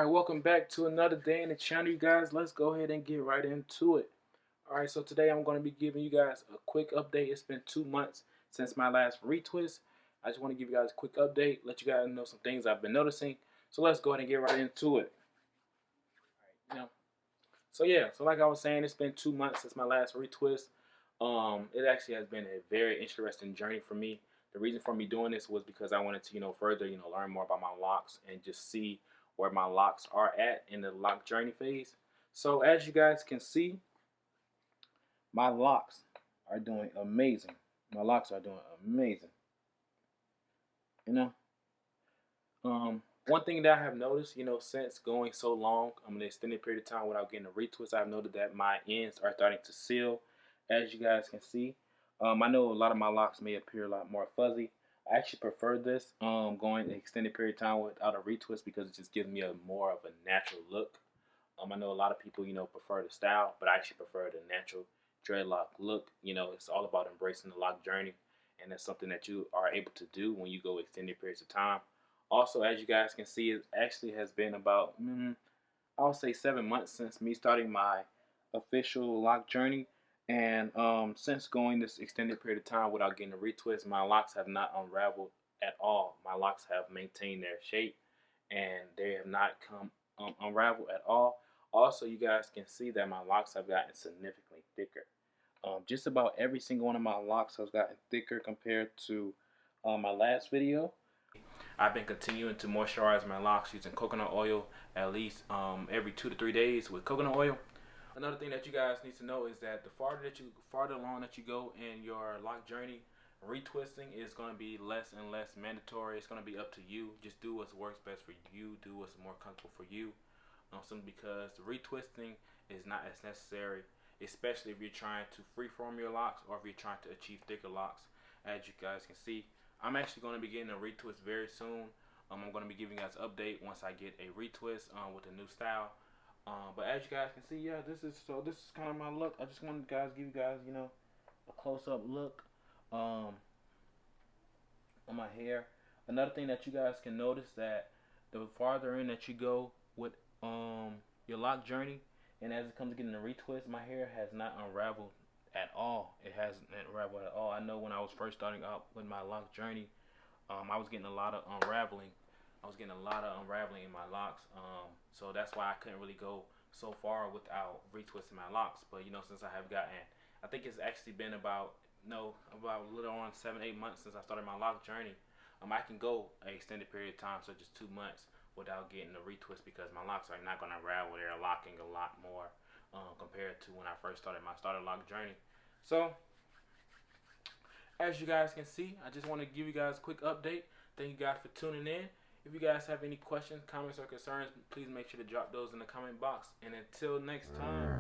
Alright, welcome back to another day in the channel, you guys. Let's go ahead and get right into it. Alright, so today I'm going to be giving you guys a quick update. It's been 2 months since my last retwist. I just want to give you guys a quick update, let you guys know some things I've been noticing. So let's go ahead and get right into it. So like I was saying, it's been 2 months since my last retwist. It actually has been a very interesting journey for me. The reason for me doing this was because I wanted to, further, learn more about my locks and just see where my locks are at in the lock journey phase. So as you guys can see, my locks are doing amazing. My locks are doing amazing. One thing that I have noticed, since going so long, an extended period of time without getting a retwist, I've noted that my ends are starting to seal, as you guys can see. I know a lot of my locks may appear a lot more fuzzy. I actually prefer this, going an extended period of time without a retwist because it just gives me a more of a natural look. I know a lot of people, prefer the style, but I actually prefer the natural dreadlock look. It's all about embracing the lock journey, and that's something that you are able to do when you go extended periods of time. Also, as you guys can see, it actually has been about, I'll say 7 months since me starting my official lock journey. And since going this extended period of time without getting a retwist, my locks have not unraveled at all. My locks have maintained their shape, and they have not come unraveled at all. Also, you guys can see that my locks have gotten significantly thicker. Just about every single one of my locks has gotten thicker compared to my last video. I've been continuing to moisturize my locks using coconut oil at least every 2 to 3 days with coconut oil. Another thing that you guys need to know is that the farther along that you go in your lock journey, retwisting is going to be less and less mandatory. It's going to be up to you. Just do what works best for you. Do what's more comfortable for you. Simply because retwisting is not as necessary, especially if you're trying to freeform your locks or if you're trying to achieve thicker locks. As you guys can see, I'm actually going to be getting a retwist very soon. I'm going to be giving you guys an update once I get a retwist with a new style. But as you guys can see, this is kind of my look. I just wanted to give you guys, a close-up look on my hair. Another thing that you guys can notice that the farther in that you go with your lock journey, and as it comes to getting a retwist, my hair has not unraveled at all. It hasn't unraveled at all. I know when I was first starting out with my lock journey, I was getting a lot of unraveling. In my locks. So that's why I couldn't really go so far without retwisting my locks. But since I have gotten, I think it's actually been about a little on 7-8 months since I started my lock journey. I can go an extended period of time, such as 2 months, without getting a retwist because my locks are not going to unravel. They're locking a lot more compared to when I first started my lock journey. So as you guys can see, I just want to give you guys a quick update. Thank you guys for tuning in. If you guys have any questions, comments, or concerns, please make sure to drop those in the comment box. And until next time.